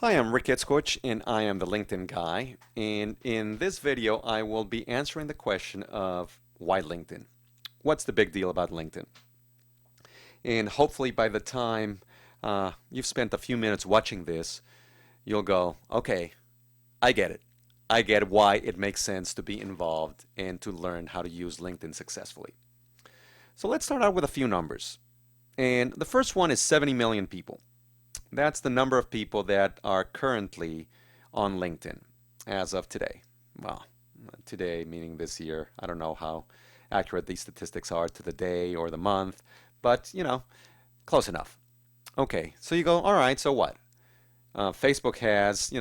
Hi, I'm Rick Itzkoch, and I am the LinkedIn guy. And in this video, I will be answering the question of why LinkedIn? What's the big deal about LinkedIn? And hopefully, by the time you've spent a few minutes watching this, you'll go, okay, I get it. I get why it makes sense to be involved and to learn how to use LinkedIn successfully. So let's start out with a few numbers. And the first one is 70 million people. That's the number of people that are currently on LinkedIn as of today. Well, today meaning this year. I don't know how accurate these statistics are to the day or the month, but close enough. Okay, so you go, all right, so what? Facebook has,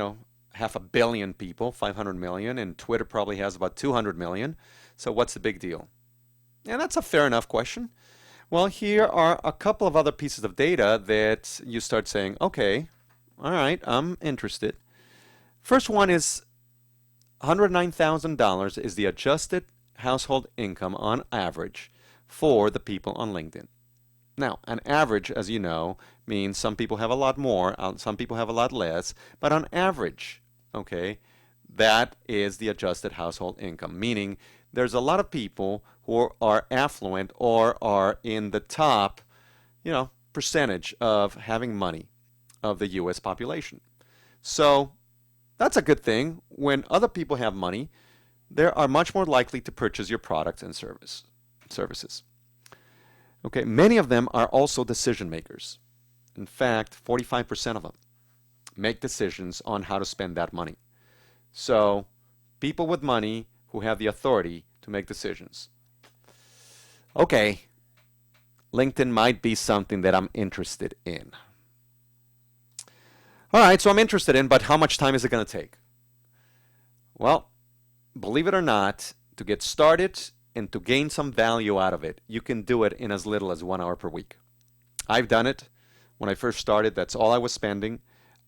half a billion people, 500 million, and Twitter probably has about 200 million. So what's the big deal? And that's a fair enough question. Well, here are a couple of other pieces of data that you start saying, okay, all right, I'm interested. First one is $109,000 is the adjusted household income on average for the people on LinkedIn. Now, an average, as you know, means some people have a lot more, some people have a lot less, but on average, okay, that is the adjusted household income, meaning there's a lot of people who are affluent or are in the top, percentage of having money of the US population. So that's a good thing. When other people have money, they are much more likely to purchase your products and services. Okay, many of them are also decision makers. In fact, 45% of them make decisions on how to spend that money. So, people with money who have the authority to make decisions. Okay, LinkedIn might be something that I'm interested in. All right, so I'm interested in, but how much time is it going to take? Well, believe it or not, to get started and to gain some value out of it, you can do it in as little as 1 hour per week. I've done it. When I first started, that's all I was spending.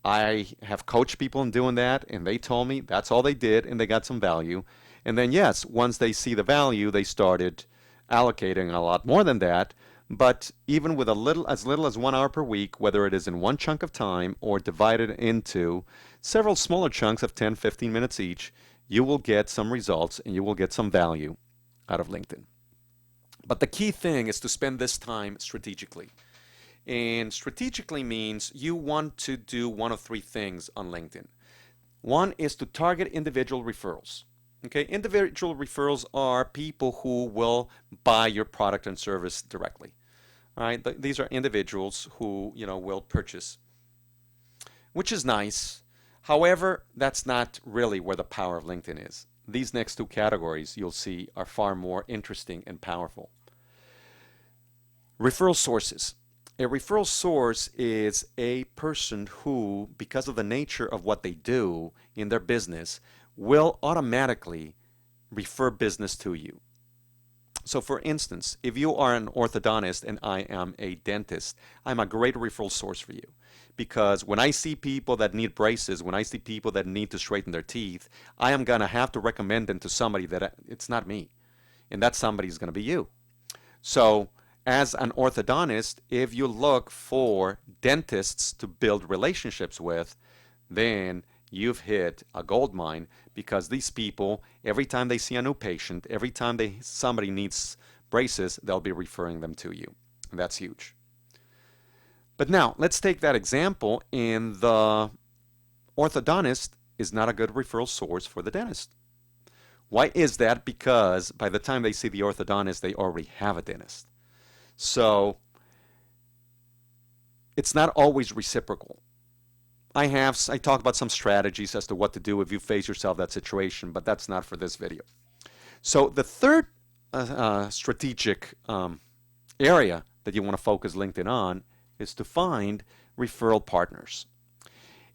I have coached people in doing that, and they told me that's all they did, and they got some value. And then, yes, once they see the value, they started allocating a lot more than that. But even with as little as 1 hour per week, whether it is in one chunk of time or divided into several smaller chunks of 10, 15 minutes each, you will get some results and you will get some value out of LinkedIn. But the key thing is to spend this time strategically. And strategically means you want to do one of three things on LinkedIn. One is to target individual referrals. Okay, individual referrals are people who will buy your product and service directly. All right, these are individuals who will purchase, which is nice. However, that's not really where the power of LinkedIn is. These next two categories you'll see are far more interesting and powerful. Referral sources. A referral source is a person who, because of the nature of what they do in their business, will automatically refer business to you. So for instance, if you are an orthodontist and I am a dentist, I'm a great referral source for you. Because when I see people that need braces, when I see people that need to straighten their teeth, I am going to have to recommend them to somebody that it's not me. And that somebody is going to be you. So as an orthodontist, if you look for dentists to build relationships with, then you've hit a gold mine because these people, every time they see a new patient, every time somebody needs braces, they'll be referring them to you. And that's huge. But now, let's take that example, and the orthodontist is not a good referral source for the dentist. Why is that? Because by the time they see the orthodontist, they already have a dentist. So it's not always reciprocal. I talk about some strategies as to what to do if you face yourself that situation, but that's not for this video. So the third strategic area that you want to focus LinkedIn on is to find referral partners.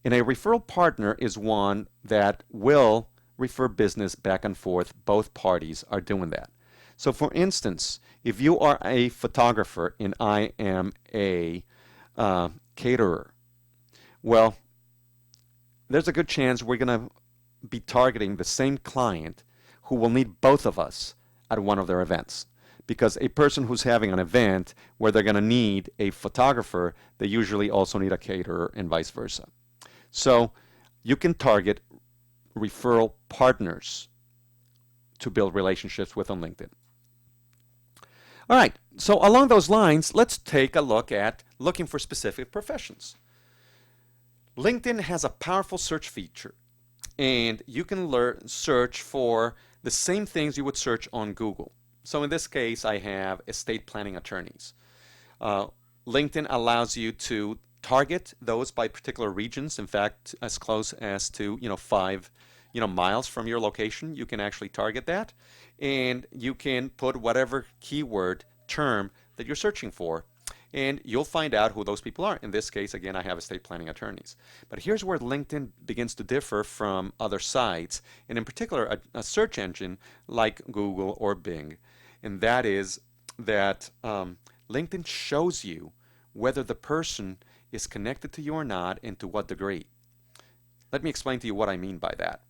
And a referral partner is one that will refer business back and forth. Both parties are doing that. So for instance, if you are a photographer and I am a caterer, well, there's a good chance we're going to be targeting the same client who will need both of us at one of their events. Because a person who's having an event where they're going to need a photographer, they usually also need a caterer and vice versa. So you can target referral partners to build relationships with on LinkedIn. All right, so along those lines, let's take a look at looking for specific professions. LinkedIn has a powerful search feature, and you can search for the same things you would search on Google. So in this case, I have estate planning attorneys. LinkedIn allows you to target those by particular regions. In fact, as close as to 5 miles from your location, you can actually target that, and you can put whatever keyword term that you're searching for, and you'll find out who those people are. In this case, again, I have estate planning attorneys. But here's where LinkedIn begins to differ from other sites, and in particular, a search engine like Google or Bing, and that is that LinkedIn shows you whether the person is connected to you or not and to what degree. Let me explain to you what I mean by that.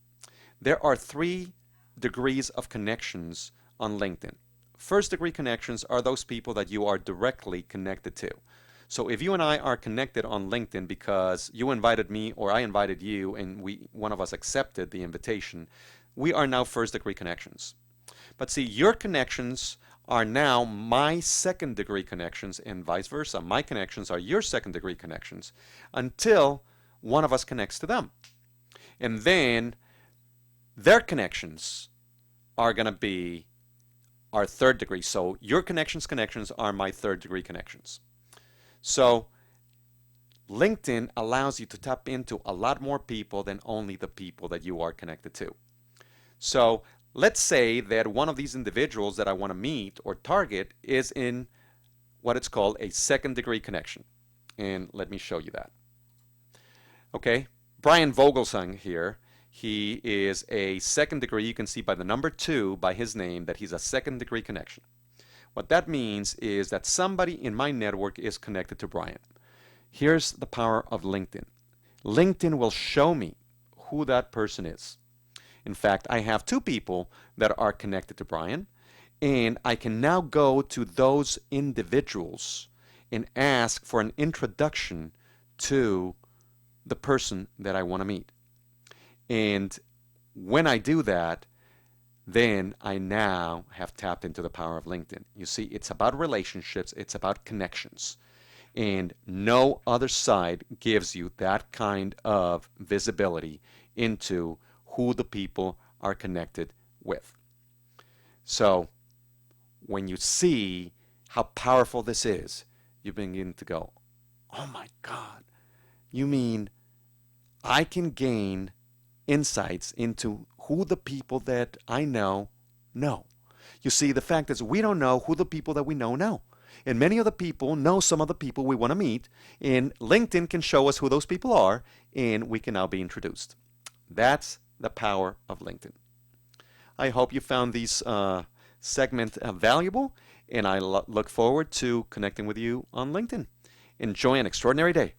There are 3 degrees of connections on LinkedIn. First degree connections are those people that you are directly connected to. So if you and I are connected on LinkedIn because you invited me or I invited you and one of us accepted the invitation, we are now first degree connections. But see, your connections are now my second degree connections and vice versa. My connections are your second degree connections until one of us connects to them. And then their connections are going to be our third degree. So your connections are my third degree connections. So LinkedIn allows you to tap into a lot more people than only the people that you are connected to. So let's say that one of these individuals that I want to meet or target is in what it's called a second degree connection. And let me show you that. Okay, Brian Vogelsang here. He is a second degree. You can see by the number 2 by his name that he's a second degree connection. What that means is that somebody in my network is connected to Brian. Here's the power of LinkedIn. LinkedIn will show me who that person is. In fact, I have 2 people that are connected to Brian, and I can now go to those individuals and ask for an introduction to the person that I want to meet. And when I do that, then I now have tapped into the power of LinkedIn. You see, it's about relationships, it's about connections. And no other site gives you that kind of visibility into who the people are connected with. So when you see how powerful this is, you begin to go, oh my God, you mean I can gain insights into who the people that I know. You see, the fact is we don't know who the people that we know. And many of the people know some of the people we want to meet, and LinkedIn can show us who those people are, and we can now be introduced. That's the power of LinkedIn. I hope you found these segment valuable, and I look forward to connecting with you on LinkedIn. Enjoy an extraordinary day.